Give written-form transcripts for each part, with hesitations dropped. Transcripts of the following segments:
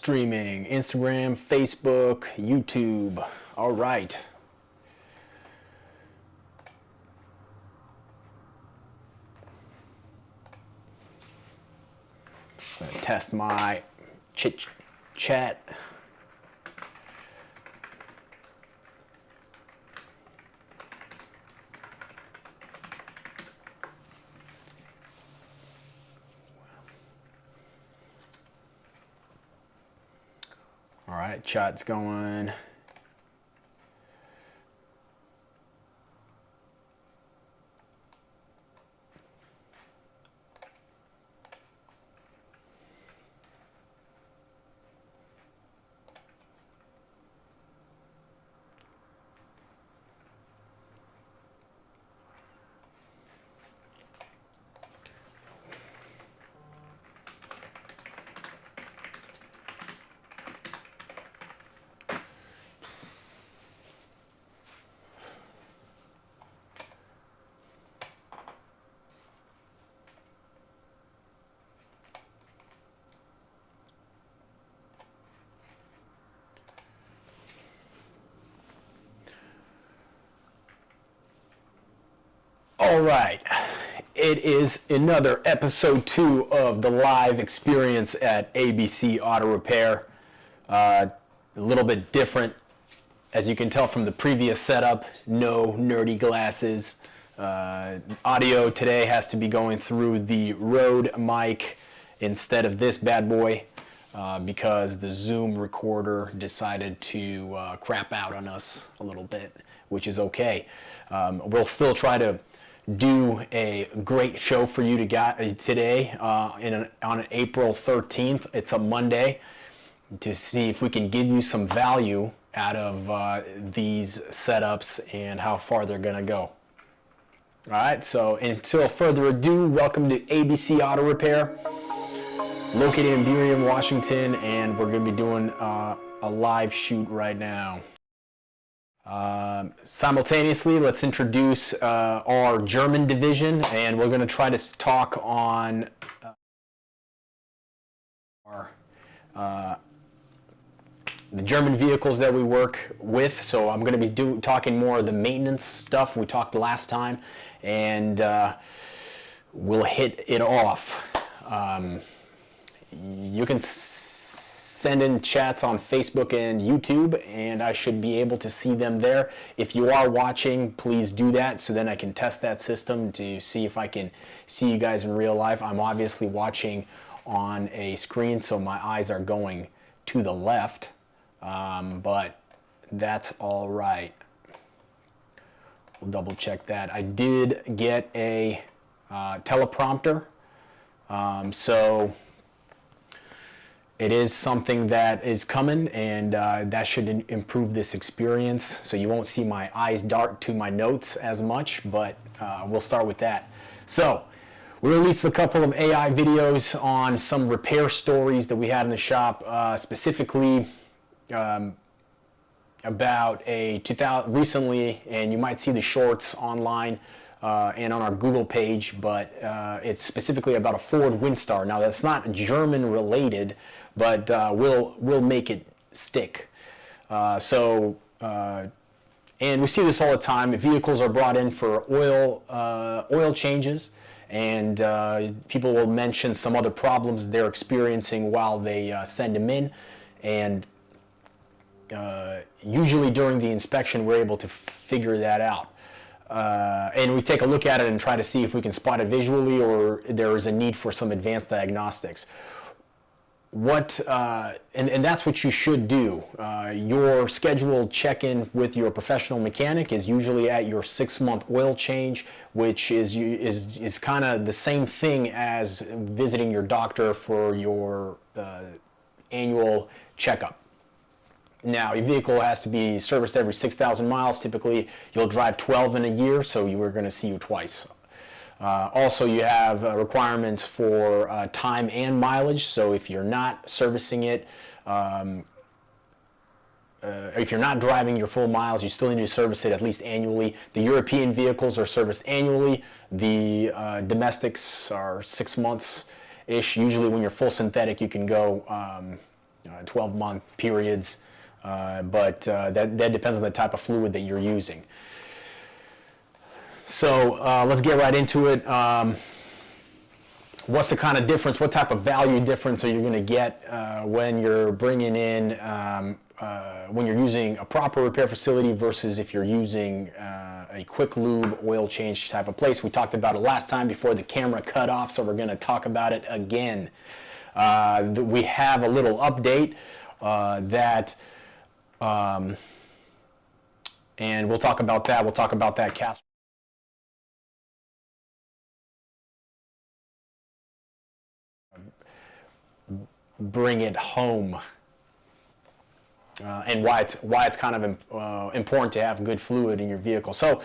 streaming, Instagram, Facebook, YouTube. All right. I'm gonna test my chit chat. All right, chat's going. All right, it is another episode 2 of the live experience at ABC Auto Repair. A little bit different, as you can tell from the previous setup. No nerdy glasses. Audio today has to be going through the Rode mic instead of this bad boy because the Zoom recorder decided to crap out on us a little bit, which is okay. We'll still try to do a great show for you today on April 13th. It's a Monday, to see if we can give you some value out of these setups and how far they're going to go. All right, so until further ado, welcome to ABC Auto Repair, located in Burien, Washington, and we're going to be doing a live shoot right now. Simultaneously, let's introduce our German division, and we're going to try to talk on the German vehicles that we work with. So I'm going to be talking more of the maintenance stuff we talked last time, and we'll hit it off. You can send in chats on Facebook and YouTube, and I should be able to see them there. If you are watching, please do that, so then I can test that system to see if I can see you guys in real life. I'm obviously watching on a screen, so my eyes are going to the left, but that's all right. We'll double check that. I did get a teleprompter, so it is something that is coming, and that should improve this experience. So you won't see my eyes dart to my notes as much, but we'll start with that. So we released a couple of AI videos on some repair stories that we had in the shop, specifically about a 2000 recently, and you might see the shorts online and on our Google page, but it's specifically about a Ford Windstar. Now that's not German related, but we'll make it stick. And we see this all the time. Vehicles are brought in for oil changes, and people will mention some other problems they're experiencing while they send them in, and usually during the inspection we're able to figure that out. And we take a look at it and try to see if we can spot it visually, or there is a need for some advanced diagnostics. And that's what you should do. Your scheduled check-in with your professional mechanic is usually at your 6-month oil change, which is kind of the same thing as visiting your doctor for your annual checkup. Now, your vehicle has to be serviced every 6,000 miles. Typically, you'll drive 12 in a year, so we're going to see you twice. Also, you have requirements for time and mileage, so if you're not servicing it, if you're not driving your full miles, you still need to service it at least annually. The European vehicles are serviced annually. The domestics are 6 months-ish. Usually when you're full synthetic, you can go 12-month periods, but that depends on the type of fluid that you're using. So let's get right into it. What's the kind of difference? What type of value difference are you going to get when you're bringing in, when you're using a proper repair facility versus if you're using a quick lube oil change type of place? We talked about it last time before the camera cut off, so we're going to talk about it again. We have a little update and we'll talk about that. We'll talk about that cast. Bring it home, and why it's kind of important to have good fluid in your vehicle. So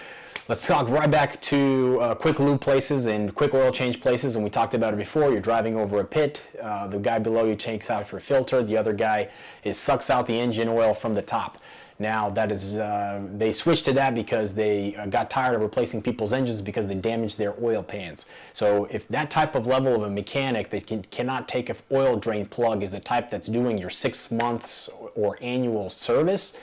let's talk right back to quick lube places and quick oil change places. And we talked about it before. You're driving over a pit. The guy below you takes out your filter. The other guy sucks out the engine oil from the top. Now that is, they switched to that because they got tired of replacing people's engines because they damaged their oil pans. So if that type of level of a mechanic that cannot take an oil drain plug is the type that's doing your 6 months or annual service,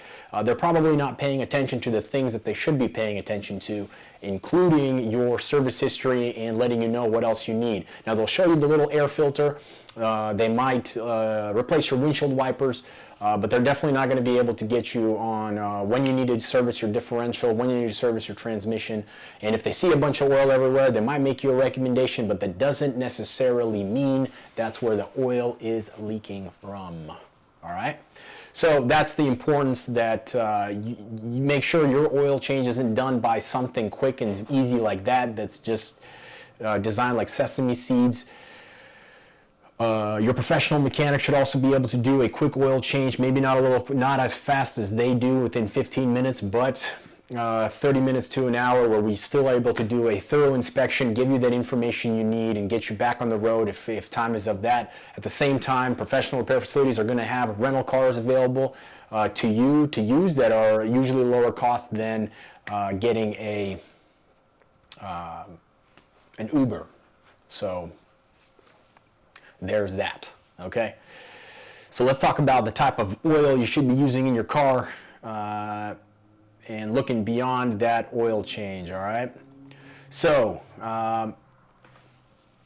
they're probably not paying attention to the things that they should be paying attention to, including your service history and letting you know what else you need. Now they'll show you the little air filter. They might replace your windshield wipers. But they're definitely not going to be able to get you on when you need to service your differential, when you need to service your transmission. And if they see a bunch of oil everywhere, they might make you a recommendation, but that doesn't necessarily mean that's where the oil is leaking from. All right? So that's the importance that you make sure your oil change isn't done by something quick and easy like that, that's just designed like sesame seeds. Your professional mechanic should also be able to do a quick oil change, maybe not as fast as they do within 15 minutes, but 30 minutes to an hour, where we still are able to do a thorough inspection, give you that information you need, and get you back on the road if time is of that. At the same time, professional repair facilities are going to have rental cars available to you to use that are usually lower cost than getting an Uber. So there's that. Okay, so let's talk about the type of oil you should be using in your car and looking beyond that oil change. All right, so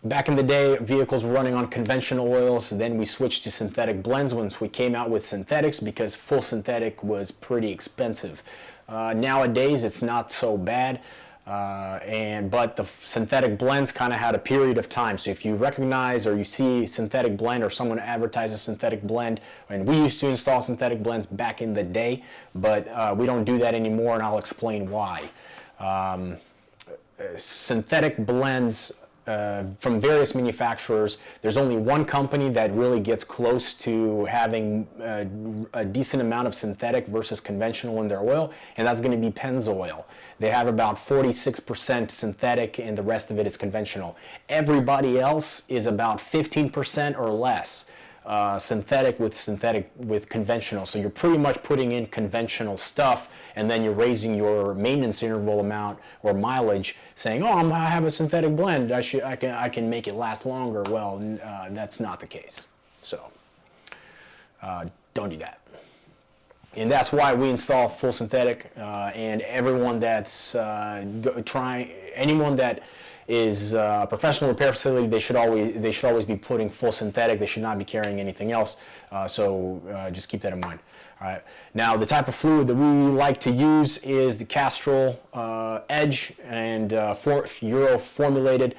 back in the day, vehicles were running on conventional oils. Then we switched to synthetic blends once we came out with synthetics, because full synthetic was pretty expensive. Nowadays it's not so bad. But the synthetic blends kind of had a period of time. So if you recognize or you see synthetic blend or someone advertises synthetic blend, and we used to install synthetic blends back in the day, but we don't do that anymore, and I'll explain why. Synthetic blends from various manufacturers, there's only one company that really gets close to having a decent amount of synthetic versus conventional in their oil, and that's going to be Pennzoil. They have about 46% synthetic, and the rest of it is conventional. Everybody else is about 15% or less synthetic with conventional. So you're pretty much putting in conventional stuff, and then you're raising your maintenance interval amount or mileage, saying, "Oh, I have a synthetic blend. I can make it last longer." Well, that's not the case. So don't do that. And that's why we install full synthetic. And everyone that's anyone that is a professional repair facility, they should always be putting full synthetic. They should not be carrying anything else. So just keep that in mind. All right. Now, the type of fluid that we like to use is the Castrol Edge and Euro formulated.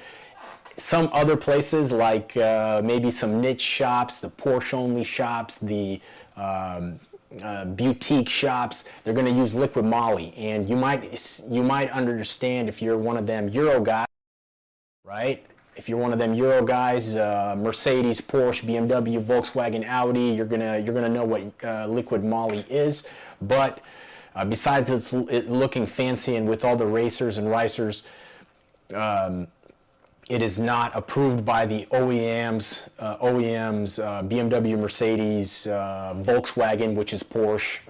Some other places, like maybe some niche shops, the Porsche only shops, the boutique shops, they're going to use liquid moly, and you might understand if you're one of them Euro guys, right? If you're one of them Euro guys, Mercedes, Porsche, BMW, Volkswagen, Audi, you're gonna know what liquid moly is. But besides it looking fancy and with all the racers and ricers, it is not approved by the OEMs, BMW, Mercedes, Volkswagen, which is Porsche,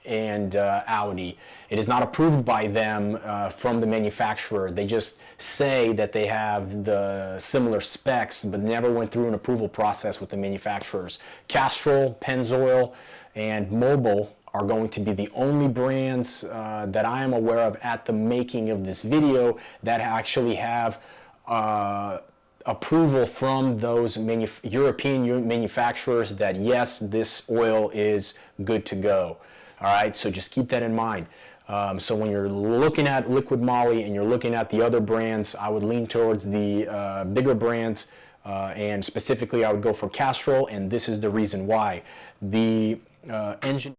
and Audi. It is not approved by them from the manufacturer. They just say that they have the similar specs, but never went through an approval process with the manufacturers. Castrol, Pennzoil, and Mobil are going to be the only brands that I am aware of at the making of this video that actually have approval from those European manufacturers that yes, this oil is good to go. All right, so just keep that in mind. So when you're looking at liquid moly and you're looking at the other brands, I would lean towards the bigger brands, and specifically I would go for Castrol, and this is the reason why. The engine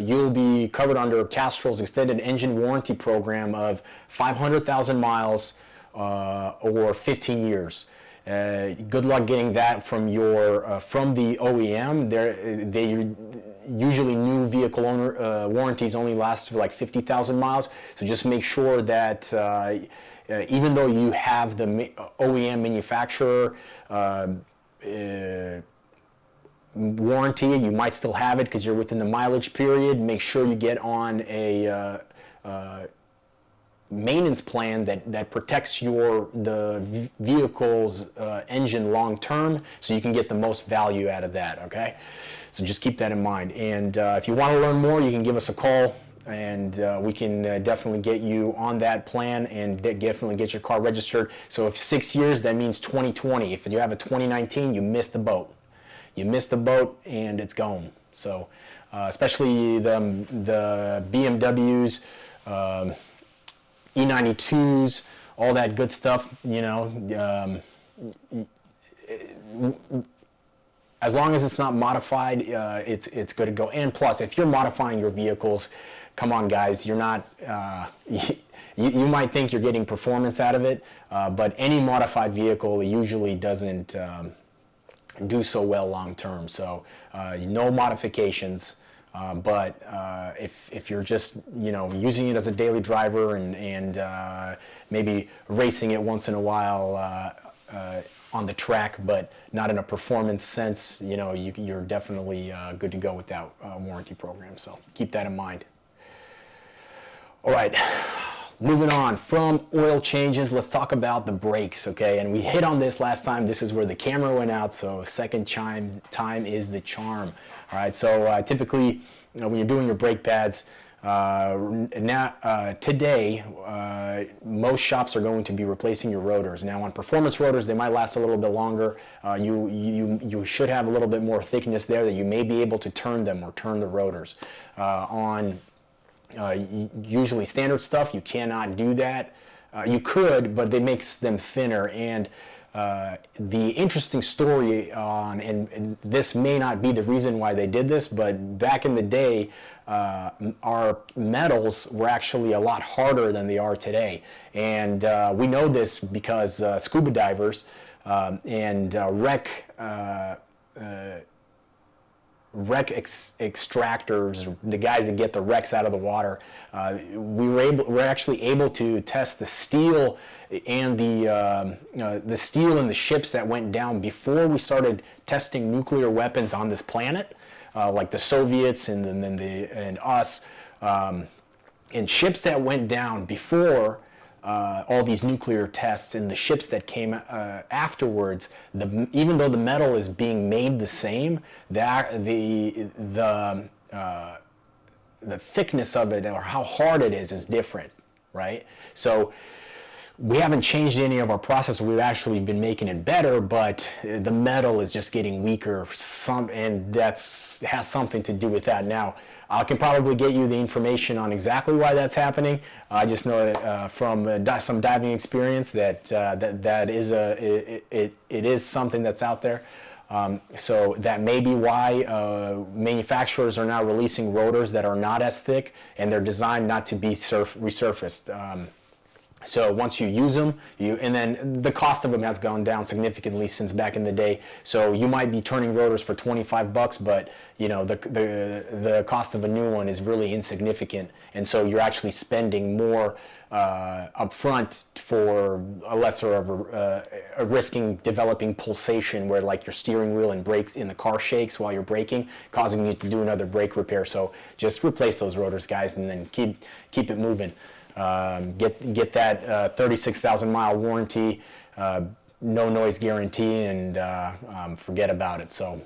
you'll be covered under Castrol's extended engine warranty program of 500,000 miles or 15 years. Good luck getting that from from the OEM. They usually new vehicle owner warranties only last for like 50,000 miles. So just make sure that even though you have the OEM manufacturer warranty, you might still have it because you're within the mileage period. Make sure you get on a maintenance plan that protects the vehicle's engine long term, so you can get the most value out of that. Okay, so just keep that in mind. And if you want to learn more, you can give us a call, and we can definitely get you on that plan and definitely get your car registered. So if 6 years, that means 2020. If you have a 2019, you missed the boat. You missed the boat and it's gone. So especially the BMWs, E92s, all that good stuff, you know, as long as it's not modified, it's good to go. And plus, if you're modifying your vehicles, come on guys, you're not, you might think you're getting performance out of it, but any modified vehicle usually doesn't do so well long term. So no modifications, but if you're just, you know, using it as a daily driver and maybe racing it once in a while on the track, but not in a performance sense, you know, you're definitely good to go with that warranty program. So keep that in mind. All right. Moving on from oil changes, let's talk about the brakes, okay? And we hit on this last time. This is where the camera went out, so second time is the charm. All right, so typically when you're doing your brake pads, today, most shops are going to be replacing your rotors. Now on performance rotors, they might last a little bit longer. You should have a little bit more thickness there that you may be able to turn them or turn the rotors. Usually standard stuff, you cannot do that. You could, but it makes them thinner. And the interesting story on, and this may not be the reason why they did this, but back in the day, our metals were actually a lot harder than they are today. And we know this because scuba divers and wreck extractors, the guys that get the wrecks out of the water, we're actually able to test the steel and the steel in the ships that went down before we started testing nuclear weapons on this planet, like the Soviets and us, and ships that went down before all these nuclear tests, and the ships that came afterwards, even though the metal is being made the same, the thickness of it or how hard it is different, right? So we haven't changed any of our process. We've actually been making it better, but the metal is just getting weaker, and that has something to do with that. Now, I can probably get you the information on exactly why that's happening. I just know from some diving experience that it is something that's out there. So that may be why manufacturers are now releasing rotors that are not as thick, and they're designed not to be resurfaced. So once you use them, and then the cost of them has gone down significantly since back in the day. So you might be turning rotors for 25 bucks, but you know the cost of a new one is really insignificant, and so you're actually spending more upfront for a lesser of a risking developing pulsation where like your steering wheel and brakes in the car shakes while you're braking, causing you to do another brake repair. So just replace those rotors, guys, and then keep it moving. Get that 36,000 mile warranty, no noise guarantee, and forget about it. So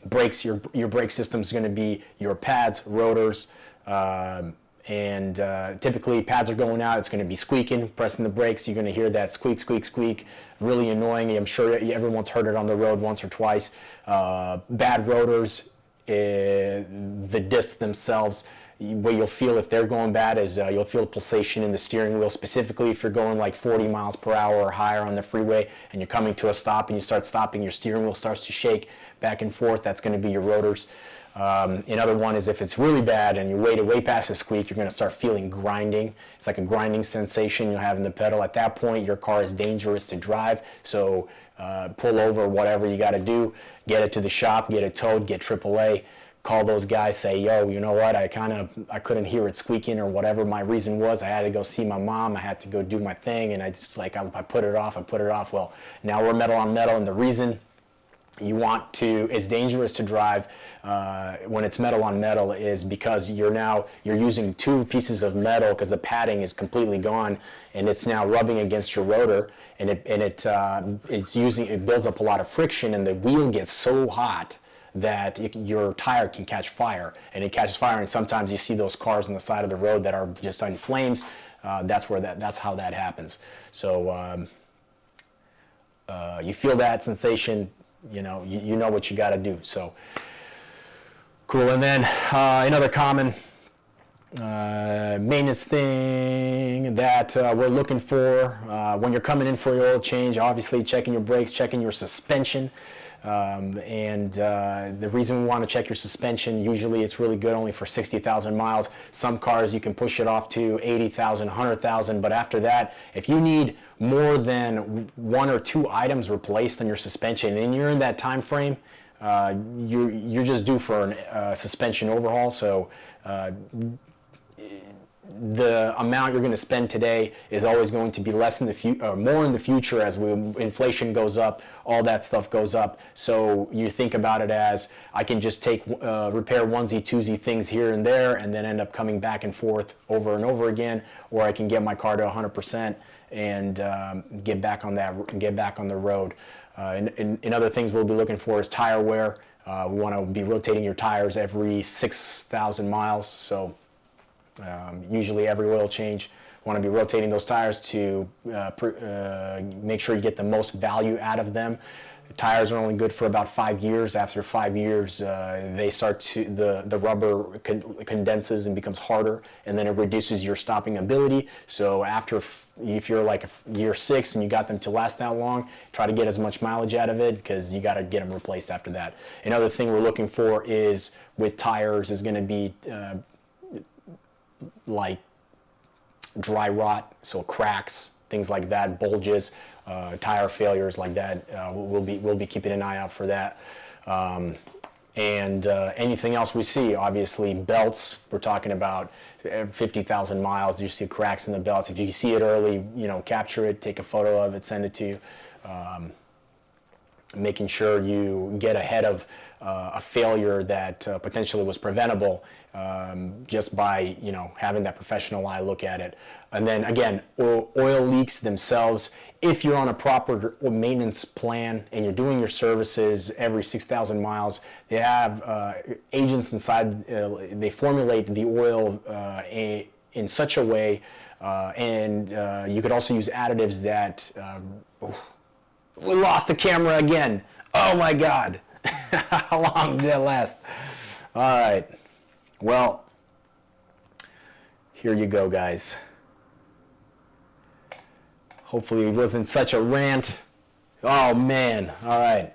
brakes, your brake system is going to be your pads, rotors, and typically pads are going out, it's going to be squeaking, pressing the brakes, you're going to hear that squeak, squeak, squeak, really annoying. I'm sure everyone's heard it on the road once or twice. Bad rotors, the discs themselves, what you'll feel if they're going bad is you'll feel pulsation in the steering wheel, specifically if you're going like 40 miles per hour or higher on the freeway and you're coming to a stop and you start stopping, your steering wheel starts to shake back and forth. That's going to be your rotors. Another one is if it's really bad and you way past the squeak, you're going to start feeling grinding. It's like a grinding sensation you'll have in the pedal. At that point, your car is dangerous to drive. So pull over, whatever you got to do, get it to the shop, get it towed, get AAA. Call those guys, say, yo, you know what, I couldn't hear it squeaking or whatever my reason was. I had to go see my mom, I had to go do my thing, and I just like, I put it off. Well, now we're metal on metal, and the reason you want to, it's dangerous to drive when it's metal on metal is because you're using two pieces of metal because the padding is completely gone and it's now rubbing against your rotor, and it builds up a lot of friction, and the wheel gets so hot that your tire can catch fire, and it catches fire, and sometimes you see those cars on the side of the road that are just in flames. That's how that happens. So you feel that sensation, you know what you got to do. So cool. And then another common maintenance thing that we're looking for when you're coming in for your oil change, obviously checking your brakes, checking your suspension. The reason we want to check your suspension, usually it's really good only for 60,000 miles. Some cars you can push it off to 80,000, 100,000, but after that, if you need more than one or two items replaced on your suspension and you're in that time frame, you're just due for a suspension overhaul. So the amount you're going to spend today is always going to be less in the future, or more in the future as inflation goes up, all that stuff goes up. So you think about it as I can just take repair onesie twosie things here and there and then end up coming back and forth over and over again, or I can get my car to 100% and get back on the road. And other things we'll be looking for is tire wear. We want to be rotating your tires every 6,000 miles. So usually every oil change, want to be rotating those tires to make sure you get the most value out of them. The tires are only good for about 5 years. After 5 years, they start to the rubber condenses and becomes harder, and then it reduces your stopping ability. So if you're like year 6 and you got them to last that long, try to get as much mileage out of it because you got to get them replaced after that. Another thing we're looking for is with tires is going to be like dry rot, so cracks, things like that, bulges, tire failures like that. We'll be keeping an eye out for that. And anything else we see, obviously belts, we're talking about 50,000 miles, you see cracks in the belts. If you see it early, capture it, take a photo of it, send it to you. Making sure you get ahead of a failure that potentially was preventable just by having that professional eye look at it. And then again, oil leaks themselves, if you're on a proper maintenance plan and you're doing your services every 6,000 miles, they have agents inside, they formulate the oil in such a way, and you could also use additives that we lost the camera again. Oh my God. How long did that last? All right. Well, here you go, guys. Hopefully it wasn't such a rant. Oh man. All right.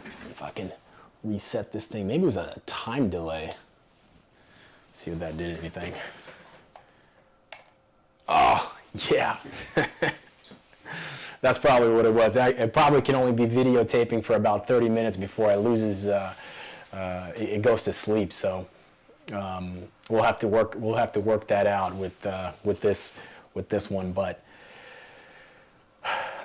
See if I can reset this thing. Maybe it was a time delay. See if that did anything. Oh, yeah. That's probably what it was. I probably can only be videotaping for about 30 minutes before it loses, it goes to sleep. So we'll have to work that out with this one, but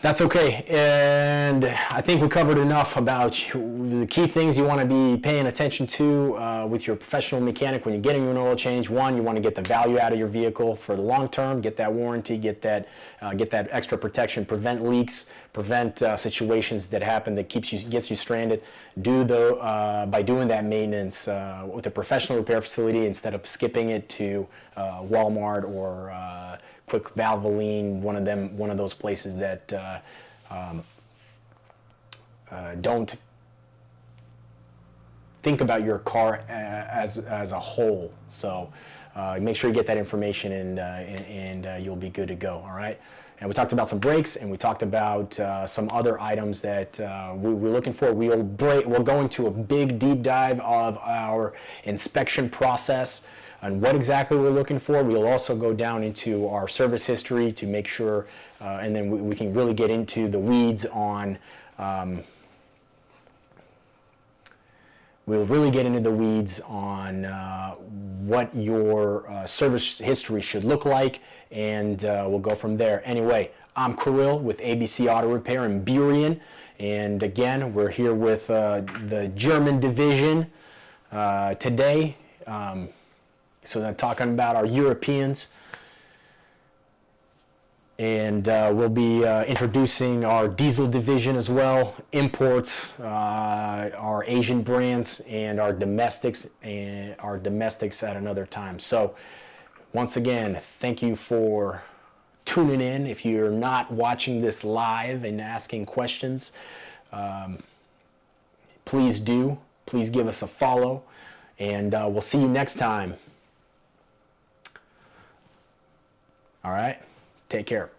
that's okay. And I think we covered enough about the key things you want to be paying attention to with your professional mechanic when you're getting an oil change. One, you want to get the value out of your vehicle for the long term, get that warranty, get that extra protection, prevent leaks, prevent situations that happen that gets you stranded. By doing that maintenance with a professional repair facility instead of skipping it to Walmart or Quick Valvoline, one of those places that don't think about your car as a whole. So make sure you get that information, and you'll be good to go. All right. And we talked about some brakes, and we talked about some other items that we're looking for. We'll go into a big deep dive of our inspection process and what exactly we're looking for. We'll also go down into our service history to make sure, and then we can really get into the weeds on. We'll really get into the weeds on what your service history should look like, and we'll go from there. Anyway, I'm Kirill with ABC Auto Repair in Burien, and again, we're here with the German division today. So they're talking about our Europeans, and we'll be introducing our diesel division as well, imports, our Asian brands, and our domestics at another time. So once again, thank you for tuning in. If you're not watching this live and asking questions, please do. Please give us a follow, and we'll see you next time. All right, take care.